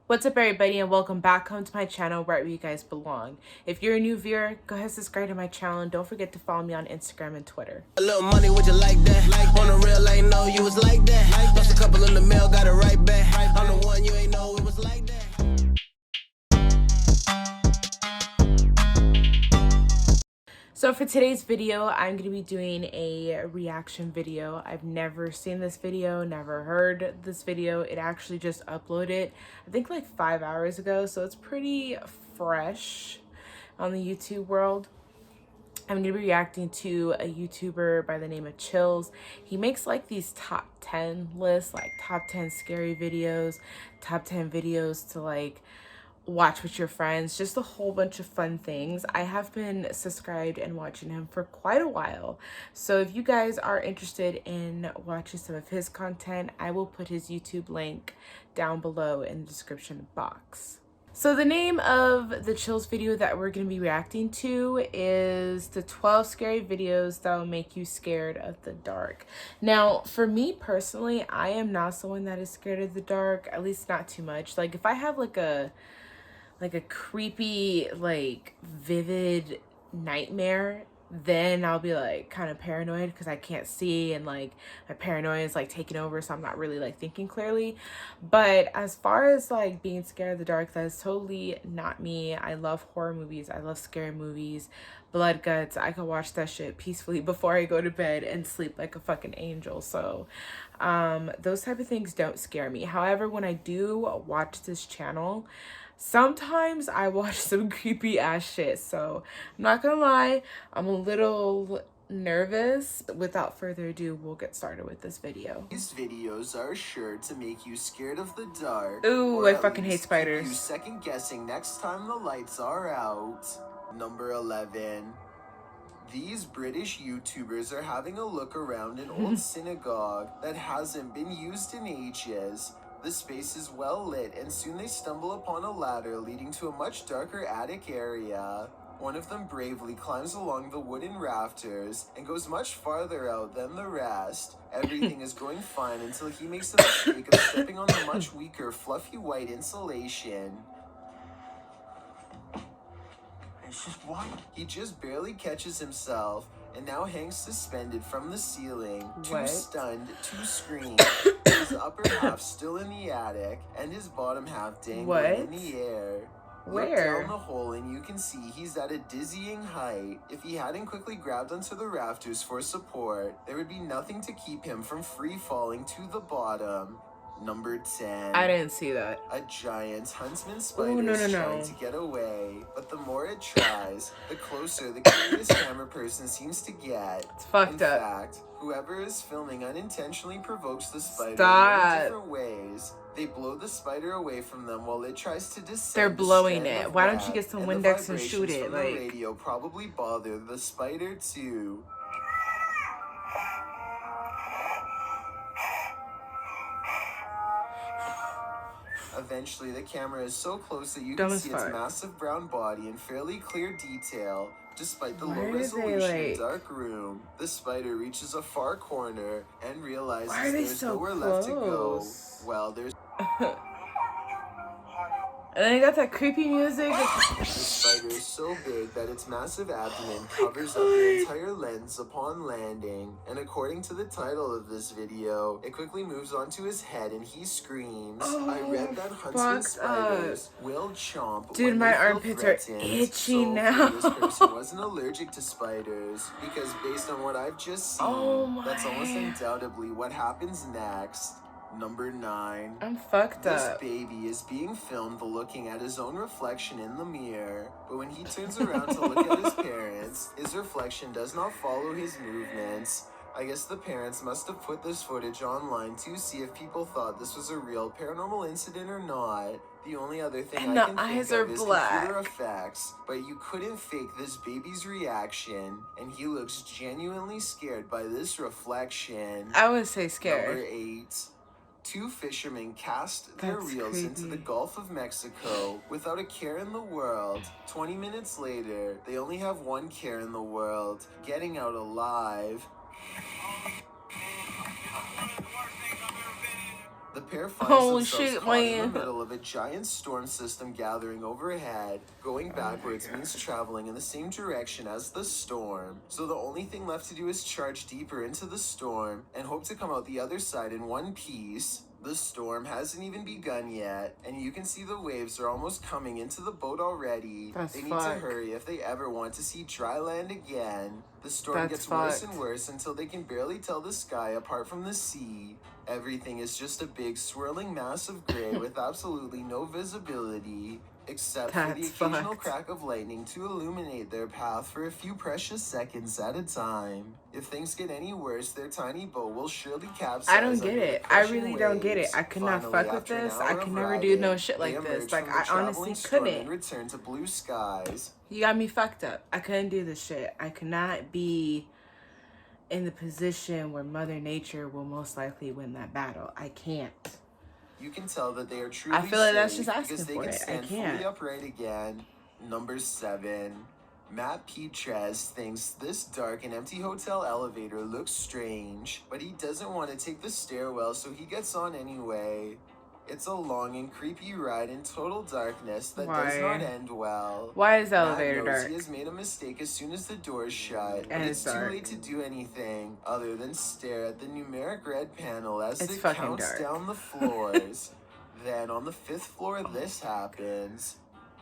What's up, everybody, and welcome back home to my channel where you guys belong. If you're a new viewer, go ahead and subscribe to my channel, and don't forget to follow me on Instagram and Twitter. A little money, would you like that? On the real, ain't know you was like that. Lost a couple in the mail, got it right back. I'm the one you ain't know it was like that. So for today's video, I'm going to be doing a reaction video. I've never seen this video, never heard this video. It actually just uploaded, I think like 5 hours ago, so it's pretty fresh on the YouTube world. I'm going to be reacting to a YouTuber by the name of Chills. He makes like these top 10 lists, like top 10 scary videos, top 10 videos to like watch with your friends, just a whole bunch of fun things. I have been subscribed and watching him for quite a while. So if you guys are interested in watching some of his content, I will put his YouTube link down below in the description box. So the name of the Chills video that we're going to be reacting to is the 12 scary videos that will make you scared of the dark. Now, for me personally, I am not someone that is scared of the dark, at least not too much. Like if I have like a creepy, like vivid nightmare, then I'll be like kind of paranoid because I can't see, and like my paranoia is like taking over, so I'm not really like thinking clearly. But as far as like being scared of the dark, that is totally not me. I love horror movies, I love scary movies, blood guts. I could watch that shit peacefully before I go to bed and sleep like a fucking angel. So those type of things don't scare me. However, when I do watch this channel, sometimes I watch some creepy ass shit. So I'm not gonna lie, I'm a little nervous. Without further ado, we'll get started with this video. These videos are sure to make you scared of the dark. Ooh, I fucking hate spiders. Keep you second guessing next time the lights are out. Number 11. These British YouTubers are having a look around an old synagogue that hasn't been used in ages. The space is well lit, and soon they stumble upon a ladder leading to a much darker attic area. One of them bravely climbs along the wooden rafters and goes much farther out than the rest. Everything is going fine until he makes the mistake of stepping on the much weaker, fluffy white insulation. It's just white. He just barely catches himself and now hangs suspended from the ceiling, too stunned to scream. His upper half still in the attic, and his bottom half dangling in the air. Look down the hole and you can see he's at a dizzying height. If he hadn't quickly grabbed onto the rafters for support, there would be nothing to keep him from free falling to the bottom. Number 10. I didn't see that. A giant huntsman spider is trying to get away, but the more it tries, the closer the curious camera person seems to get. It's fucked up. In fact, whoever is filming unintentionally provokes the spider in many different ways. They blow the spider away from them while it tries to descend. They're blowing it. Why don't you get some Windex and shoot it? Like, the radio probably bother the spider too. Eventually, the camera is so close that you can see its massive brown body in fairly clear detail. Despite the low resolution dark room, the spider reaches a far corner and realizes there's nowhere left to go. Well, there's... And then you got that creepy music. The spider is so big that its massive abdomen covers up the entire lens upon landing. And according to the title of this video, it quickly moves onto his head and he screams. I read that huntsman spiders will chomp. Dude, my armpits are itchy now. This person wasn't allergic to spiders, because based on what I've just seen, that's almost undoubtedly what happens next. Number 9. I'm fucked up. This baby is being filmed looking at his own reflection in the mirror, but when he turns around to look at his parents, his reflection does not follow his movements. I guess the parents must have put this footage online to see if people thought this was a real paranormal incident or not. The only other thing I can think of is computer effects, but you couldn't fake this baby's reaction, and he looks genuinely scared by this reflection. I would say scared. Number 8. 2 fishermen cast their reels into the Gulf of Mexico without a care in the world. 20 minutes later, they only have one care in the world: getting out alive. The pair finds Holy themselves shit, caught in the man. middle of a giant storm system gathering overhead. Going backwards means traveling in the same direction as the storm. So the only thing left to do is charge deeper into the storm and hope to come out the other side in one piece. The storm hasn't even begun yet, and you can see the waves are almost coming into the boat already. They need to hurry if they ever want to see dry land again. The storm gets worse and worse until they can barely tell the sky apart from the sea. Everything is just a big swirling mass of gray with absolutely no visibility, except for the occasional crack of lightning to illuminate their path for a few precious seconds at a time. If things get any worse, their tiny boat will surely capsize. I don't get it. I really don't get it. I could not fuck with this. I could never do no shit like this. Like, I honestly couldn't. And return to blue skies. You got me fucked up. I couldn't do this shit. I could not be in the position where Mother Nature will most likely win that battle. I can't. You can tell that they are truly I feel like that's safe just asking because they for can it. I stand can't. fully upright again. Number 7. Matt Petrez thinks this dark and empty hotel elevator looks strange, but he doesn't want to take the stairwell, so he gets on anyway. It's a long and creepy ride in total darkness that does not end well. Why is the Matt elevator knows dark? He has made a mistake as soon as the doors shut, And but it's it's too dark. late to do anything other than stare at the numeric red panel as It's it fucking counts dark. down the floors. Then on the 5th floor, this happens.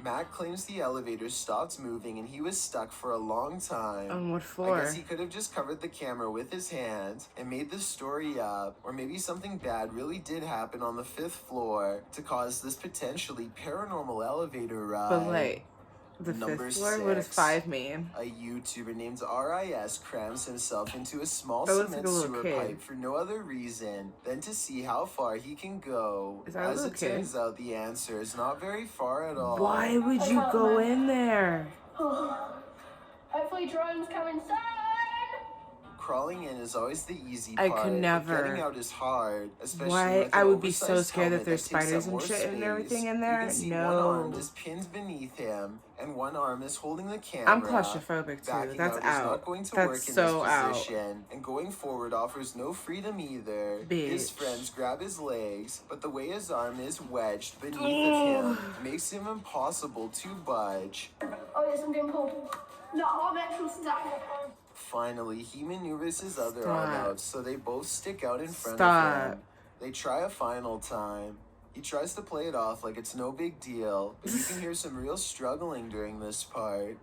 Matt claims the elevator stopped moving and he was stuck for a long time. On what floor? I guess he could have just covered the camera with his hand and made the story up, or maybe something bad really did happen on the 5th floor to cause this potentially paranormal elevator ride. But like, the Number 5th floor? What does 6. 5 mean? A YouTuber named RIS crams himself into a small That looks cement like a little sewer kid. pipe for no other reason than to see how far he can go. Is that a As little it kid? turns out, the answer is not very far at all. Why would you go in there? Hopefully drones come inside. Crawling in is always the easy I part. could but never. Getting out is hard, especially Why? with I an would be so oversized scared that helmet there's takes up spiders and more shit and space. everything in there. You can see one No. arm is pinned beneath him, and one arm is holding the camera. I'm claustrophobic too. Backing That's out. Is out. not going to That's work in so this out. position, and going forward offers no freedom either. His Bitch. friends grab his legs, but the way his arm is wedged beneath of him makes him impossible to budge. Oh, yes, I'm getting pulled. No, I'm actually stuck. Finally, he maneuvers his other Stop. arm out, so they both stick out in front Stop. of him. They try a final time. He tries to play it off like it's no big deal, but you can hear some real struggling during this part.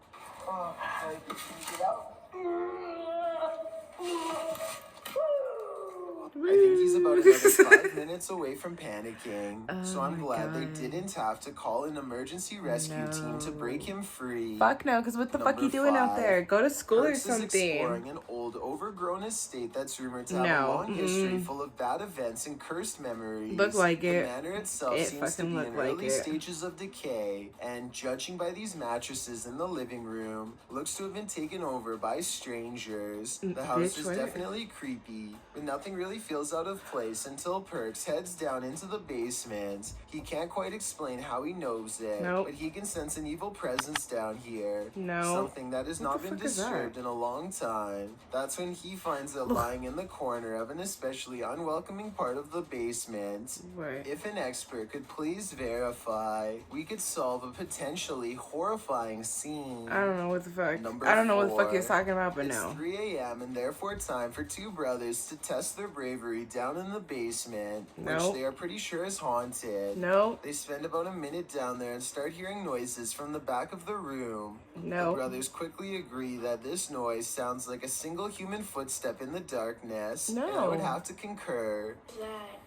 I think he's about another 5 minutes away from panicking, so I'm glad they didn't have to call an emergency rescue team to break him free. Fuck no, because what the fuck Number you doing out 5. there? Go to school or Kurtz is exploring something. an old, overgrown estate that's rumored to have No, a long history full of bad events and cursed memories. Look like the it. manor itself It seems to fucking be look in like early it. stages of decay, and judging by these mattresses in the living room, looks to have been taken over by strangers. The house Bitch, is what? definitely creepy, but nothing really feels out of place until Perks heads down into the basement. He can't quite explain how he knows it, Nope. but he can sense an evil presence down here. No. Something that has What not the been fuck is that? disturbed in a long time. That's when he finds it lying in the corner of an especially unwelcoming part of the basement. Right. If an expert could please verify, we could solve a potentially horrifying scene. I don't know what the fuck. Number I don't know what the fuck 4. you're talking about, but It's no. 3 a.m. and therefore time for two brothers to test their bravery down in the basement, which Nope. they are pretty sure is haunted. No. They spend about a minute down there and start hearing noises from the back of the room. No. The brothers quickly agree that this noise sounds like a single human footstep in the darkness. And I would No. have to concur. Dad.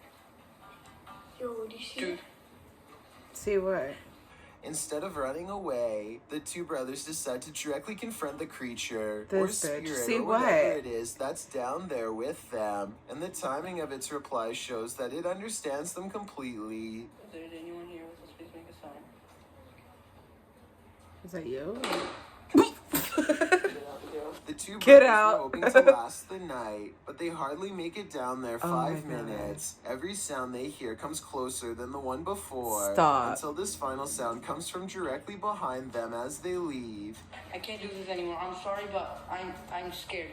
Yo, do you see? See what? Instead of running away, the two brothers decide to directly confront the creature This or bitch. spirit See or whatever what? it is that's down there with them. And the timing of its reply shows that it understands them completely. Is there anyone here with us? Please make a sign. Is that you? The two Get brothers out. were hoping to last the night, but they hardly make it down there Oh 5 my God. minutes. Every sound they hear comes closer than the one before. Stop. Until this final sound comes from directly behind them as they leave. I can't do this anymore. I'm sorry, but I'm scared.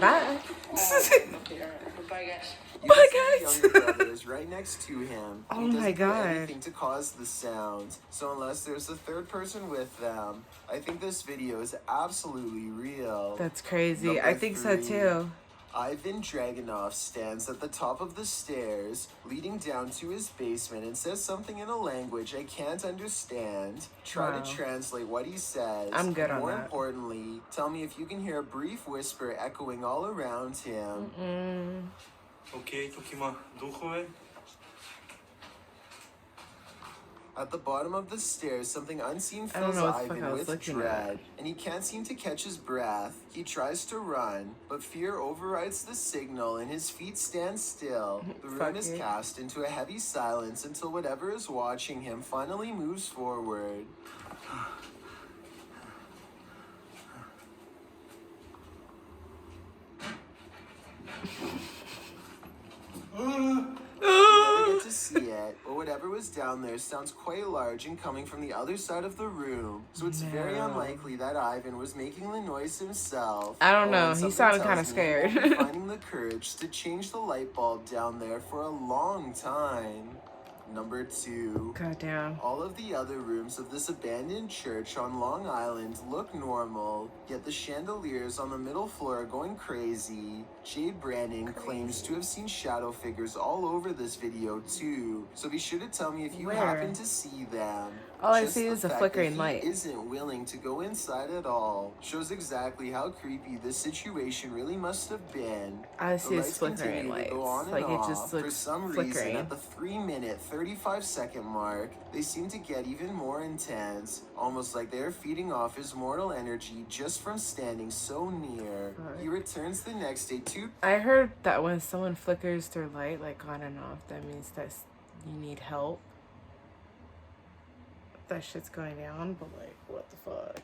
Bye. Okay, alright. Bye, guys. You Bye, can see guys. the younger brother is right next to him. Oh He my doesn't do God. anything to cause the sound. So unless there's a third person with them, I think this video is absolutely real. That's crazy. Number I think so 3. too. Ivan Dragunov stands at the top of the stairs leading down to his basement and says something in a language I can't understand. Try Wow. to translate what he says. I'm good on More that. importantly, tell me if you can hear a brief whisper echoing all around him. 오케이, 토끼마, 누구해? At the bottom of the stairs, something unseen I don't fills know what the fuck I Ivan was with looking dread, and he can't seem to catch his breath. He tries to run, but fear overrides the signal and his feet stand still. The room Fuck is it. cast into a heavy silence until whatever is watching him finally moves forward. You never get to see it, but whatever was down there sounds quite large and coming from the other side of the room, so it's very No. unlikely that Ivan was making the noise himself. I don't know, and he something sounded tells kinda me he won't scared. be finding the courage to change the light bulb down there for a long time. Number 2. Goddamn. All of the other rooms of this abandoned church on Long Island look normal, yet the chandeliers on the middle floor are going crazy. Jade Brandon claims to have seen shadow figures all over this video too, so be sure to tell me if you Where? happen to see them. All I Just see the is a fact flickering that light. He isn't willing to go inside at all shows exactly how creepy this situation really must have been. I The see his lights flickering continue to go lights. on Like and it off. just For looks some reason, flickering. at the 3-minute, 35-second mark, they seem to get even more intense, almost like they're feeding off his mortal energy just from standing so near. Fuck. He returns the next day to I heard that when someone flickers their light like on and off, that means that you need help. That shit's going down, but like, what the fuck?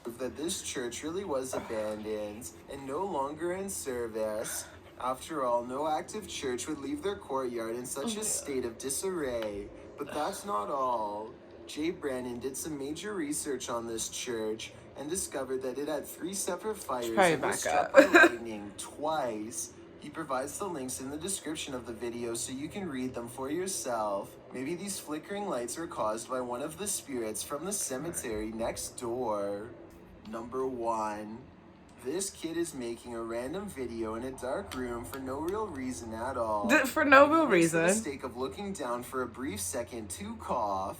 prove that this church really was abandoned and no longer in service. After all, no active church would leave their courtyard in such a state of disarray. But that's not all. Jay Brandon did some major research on this church and discovered that it had 3 separate fires probably and was back struck up. by lightning twice. He provides the links in the description of the video so you can read them for yourself. Maybe these flickering lights were caused by one of the spirits from the cemetery next door. Number 1. This kid is making a random video in a dark room for no real reason at all. For no real He makes the reason. mistake of looking down for a brief second to cough.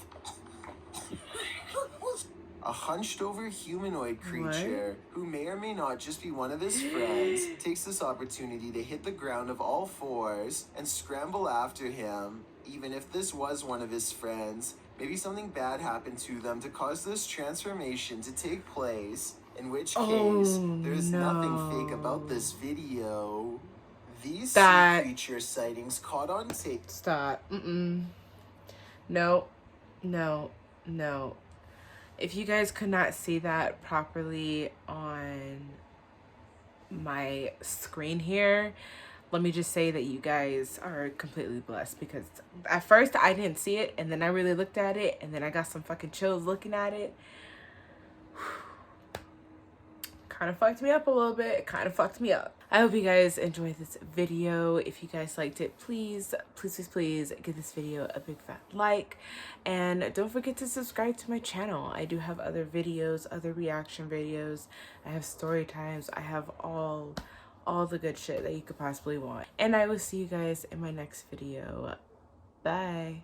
A hunched over humanoid creature, who may or may not just be one of his friends, takes this opportunity to hit the ground of all fours and scramble after him. Even if this was one of his friends, maybe something bad happened to them to cause this transformation to take place, in which case, there's nothing fake about this video. These sea creature sightings caught on tape. Stop. No. No. No. If you guys could not see that properly on my screen here, let me just say that you guys are completely blessed, because at first I didn't see it, and then I really looked at it, and then I got some fucking chills looking at it. Kind of fucked me up a little bit. It kind of fucked me up. I hope you guys enjoyed this video. If you guys liked it, please, please, please, please give this video a big fat like. And don't forget to subscribe to my channel. I do have other videos, other reaction videos. I have story times. I have all the good shit that you could possibly want. And I will see you guys in my next video. Bye.